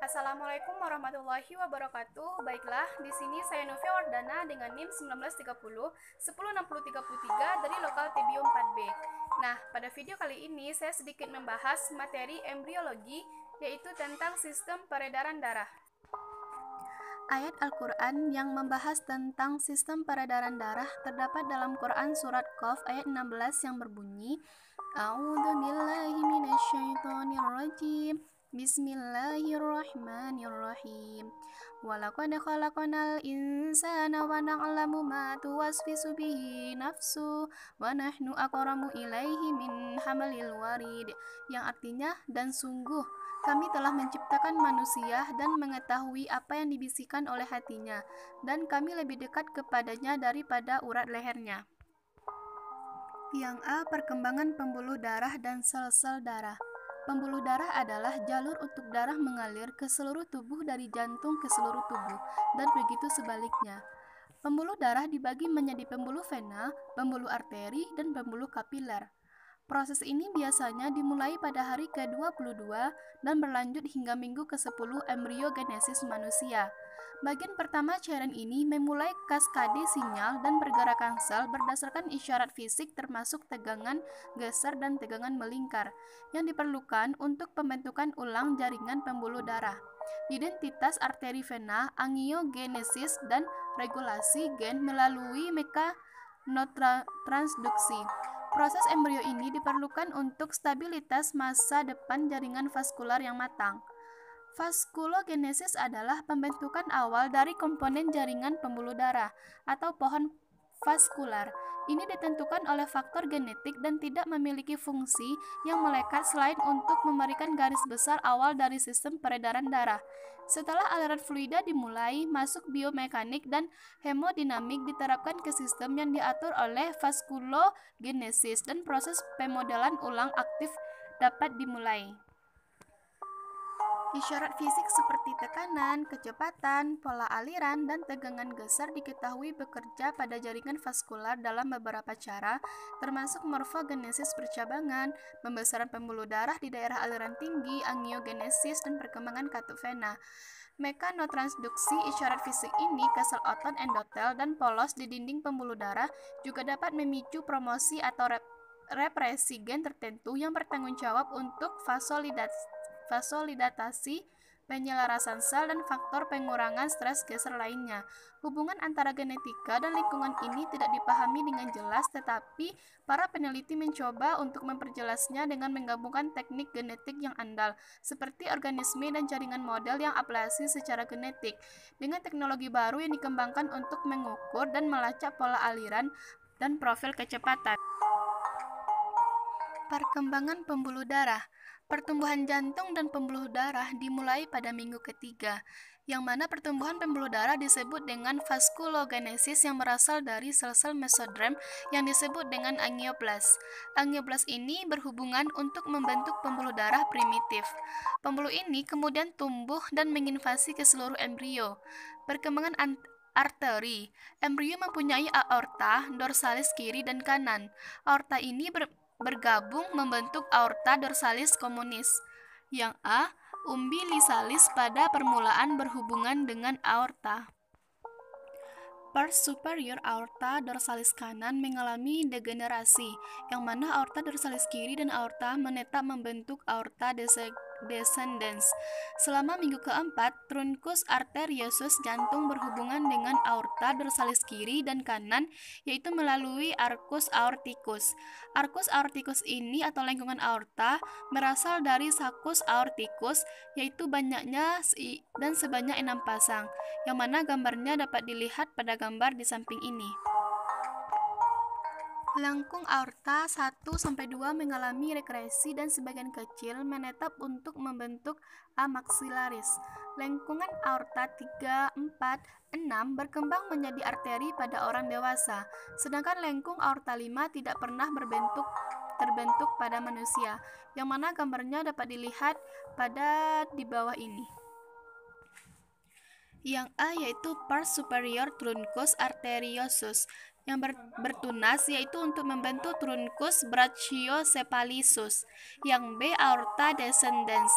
Assalamualaikum warahmatullahi wabarakatuh. Baiklah, di sini saya Novia Wardana dengan NIM 1930 106033 dari lokal TBU 4B. Nah, pada video kali ini saya sedikit membahas materi embriologi, yaitu tentang sistem peredaran darah. Ayat Al-Quran yang membahas tentang sistem peredaran darah terdapat dalam Quran Surat Qaf ayat 16 yang berbunyi, A'udzubillahi minasyaitonirrajim. Bismillahirrahmanirrahim. Walaqad khalaqnal insana wa na'lamu ma tuwaswisu bihi nafsu wa nahnu aqrabu ilaihi min hamalil warid, yang artinya, dan sungguh kami telah menciptakan manusia dan mengetahui apa yang dibisikkan oleh hatinya, dan kami lebih dekat kepadanya daripada urat lehernya. Yang A. Perkembangan pembuluh darah dan sel-sel darah. Pembuluh darah adalah jalur untuk darah mengalir ke seluruh tubuh dari jantung ke seluruh tubuh, dan begitu sebaliknya. Pembuluh darah dibagi menjadi pembuluh vena, pembuluh arteri, dan pembuluh kapiler. Proses ini biasanya dimulai pada hari ke-22 dan berlanjut hingga minggu ke-10 embriogenesis manusia. Bagian pertama cairan ini memulai kaskade sinyal dan pergerakan sel berdasarkan isyarat fisik termasuk tegangan, geser, dan tegangan melingkar yang diperlukan untuk pembentukan ulang jaringan pembuluh darah. Identitas arteri vena, angiogenesis, dan regulasi gen melalui mekanotransduksi. Proses embrio ini diperlukan untuk stabilitas masa depan jaringan vaskular yang matang. Vaskulogenesis adalah pembentukan awal dari komponen jaringan pembuluh darah atau pohon vaskular. Ini ditentukan oleh faktor genetik dan tidak memiliki fungsi yang melekat selain untuk memberikan garis besar awal dari sistem peredaran darah. Setelah aliran fluida dimulai, masuk biomekanik dan hemodinamik diterapkan ke sistem yang diatur oleh vaskulogenesis, dan proses pemodelan ulang aktif dapat dimulai. Isyarat fisik seperti tekanan, kecepatan, pola aliran, dan tegangan geser diketahui bekerja pada jaringan vaskular dalam beberapa cara, termasuk morfogenesis percabangan, pembesaran pembuluh darah di daerah aliran tinggi, angiogenesis, dan perkembangan katup vena. Mekanotransduksi isyarat fisik ini ke sel otot endotel dan polos di dinding pembuluh darah juga dapat memicu promosi atau represi gen tertentu yang bertanggung jawab untuk vasodilatasi, penyelarasan sel, dan faktor pengurangan stres geser lainnya. Hubungan antara genetika dan lingkungan ini tidak dipahami dengan jelas, tetapi para peneliti mencoba untuk memperjelasnya dengan menggabungkan teknik genetik yang andal, seperti organisme dan jaringan model yang ablasi secara genetik, dengan teknologi baru yang dikembangkan untuk mengukur dan melacak pola aliran dan profil kecepatan. Perkembangan pembuluh darah. Pertumbuhan jantung dan pembuluh darah dimulai pada minggu ketiga, yang mana pertumbuhan pembuluh darah disebut dengan vaskulogenesis yang berasal dari sel-sel mesodrem yang disebut dengan angioblas. Angioblas ini berhubungan untuk membentuk pembuluh darah primitif. Pembuluh ini kemudian tumbuh dan menginvasi ke seluruh embrio. Perkembangan arteri. Embrio mempunyai aorta, dorsalis kiri dan kanan. Aorta ini bergabung membentuk aorta dorsalis communis. Yang A. Umbilisalis pada permulaan berhubungan dengan aorta. Pars superior aorta dorsalis kanan mengalami degenerasi, yang mana aorta dorsalis kiri dan aorta menetap membentuk aorta descendens. Selama minggu keempat, truncus arteriosus jantung berhubungan dengan aorta dorsalis kiri dan kanan, yaitu melalui arcus aorticus. Arcus aorticus ini atau lengkungan aorta berasal dari saccus aorticus, yaitu banyaknya dan sebanyak 6 pasang, yang mana gambarnya dapat dilihat pada gambar di samping ini. Lengkung aorta 1-2 mengalami regresi dan sebagian kecil menetap untuk membentuk A maxillaris. Lengkungan aorta 3, 4, 6 berkembang menjadi arteri pada orang dewasa, sedangkan lengkung aorta 5 tidak pernah terbentuk pada manusia, yang mana gambarnya dapat dilihat pada di bawah ini. Yang A yaitu pars superior truncus arteriosus. yang bertunas, yaitu untuk membentuk truncus brachiocephalosus. Yang B. Aorta descendens,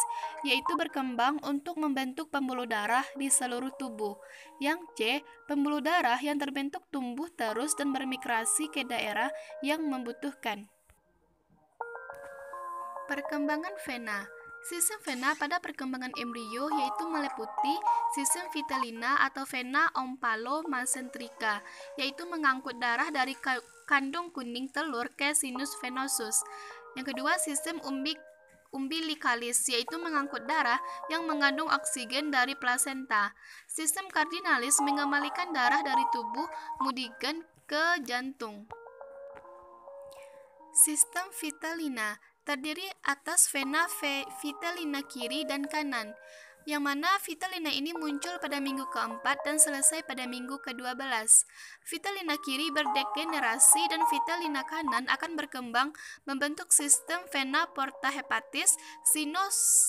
yaitu berkembang untuk membentuk pembuluh darah di seluruh tubuh. Yang C. Pembuluh darah yang terbentuk tumbuh terus dan bermigrasi ke daerah yang membutuhkan. Perkembangan vena. Sistem vena pada perkembangan embrio yaitu meliputi sistem vitellina atau vena ompalomesentrika, yaitu mengangkut darah dari kandung kuning telur ke sinus venosus. Yang kedua, sistem umbilicalis, yaitu mengangkut darah yang mengandung oksigen dari plasenta. Sistem cardinalis mengembalikan darah dari tubuh mudigan ke jantung. Sistem vitellina terdiri atas vena vitellina kiri dan kanan, yang mana vitellina ini muncul pada minggu keempat dan selesai pada minggu ke-12. Vitellina kiri berdegenerasi dan vitellina kanan akan berkembang membentuk sistem vena porta hepatis,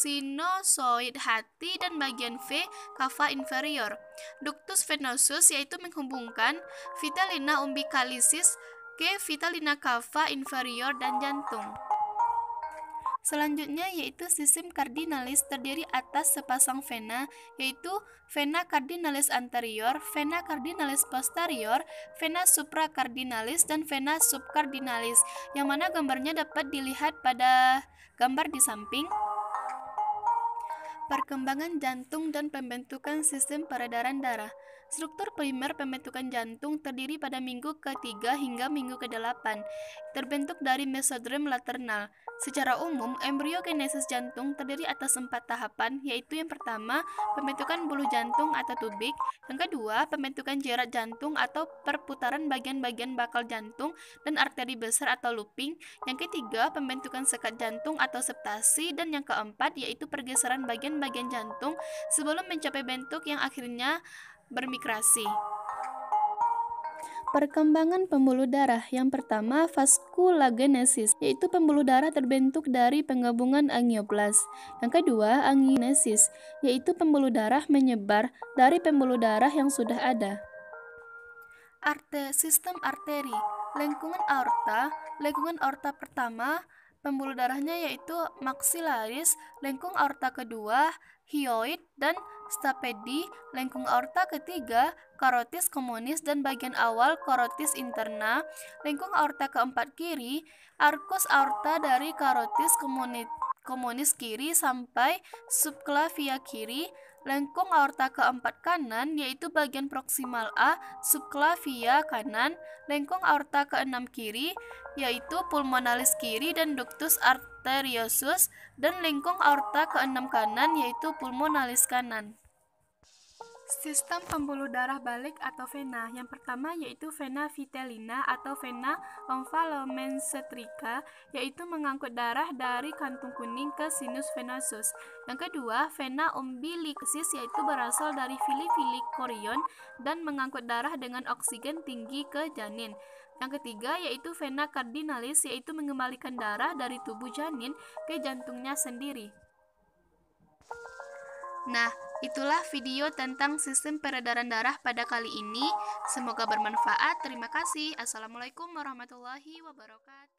sinusoid hati, dan bagian V cava inferior. Ductus venosus yaitu menghubungkan vitellina umbilicalis ke vitellina cava inferior dan jantung. Selanjutnya yaitu sistem cardinalis terdiri atas sepasang vena, yaitu vena cardinalis anterior, vena cardinalis posterior, vena supracardinalis, dan vena subcardinalis, yang mana gambarnya dapat dilihat pada gambar di samping. Perkembangan jantung dan pembentukan sistem peredaran darah. Struktur primer pembentukan jantung terdiri pada minggu ke-3 hingga minggu ke-8, terbentuk dari mesodrem laternal. Secara umum, embriogenesis jantung terdiri atas 4 tahapan, yaitu yang pertama, pembentukan buluh jantung atau tubik, yang kedua, pembentukan jerat jantung atau perputaran bagian-bagian bakal jantung dan arteri besar atau looping, yang ketiga, pembentukan sekat jantung atau septasi, dan yang keempat, yaitu pergeseran bagian-bagian jantung sebelum mencapai bentuk yang akhirnya bermigrasi. Perkembangan pembuluh darah. Yang pertama, vaskulogenesis, yaitu pembuluh darah terbentuk dari penggabungan angioblas. Yang kedua, angiogenesis, yaitu pembuluh darah menyebar dari pembuluh darah yang sudah ada. Sistem arteri. Lengkungan aorta pertama, pembuluh darahnya yaitu maxillaris, lengkung aorta kedua, hyoid dan stapedi, lengkung aorta ketiga, carotis communis dan bagian awal carotis interna, lengkung aorta keempat kiri, arcus aorta dari carotis communis kiri sampai subclavia kiri, lengkung aorta keempat kanan yaitu bagian proksimal A, subclavia kanan, lengkung aorta keenam kiri yaitu pulmonalis kiri dan ductus arteriosus, dan lengkung aorta keenam kanan yaitu pulmonalis kanan. Sistem pembuluh darah balik atau vena. Yang pertama yaitu vena vitellina atau vena omphalocmensetrica, yaitu mengangkut darah dari kantung kuning ke sinus venosus. Yang kedua, vena umbilicalis, yaitu berasal dari villi chorion dan mengangkut darah dengan oksigen tinggi ke janin. Yang ketiga yaitu vena cardinalis, yaitu mengembalikan darah dari tubuh janin ke jantungnya sendiri. Nah, itulah video tentang sistem peredaran darah pada kali ini. Semoga bermanfaat. Terima kasih. Assalamualaikum warahmatullahi wabarakatuh.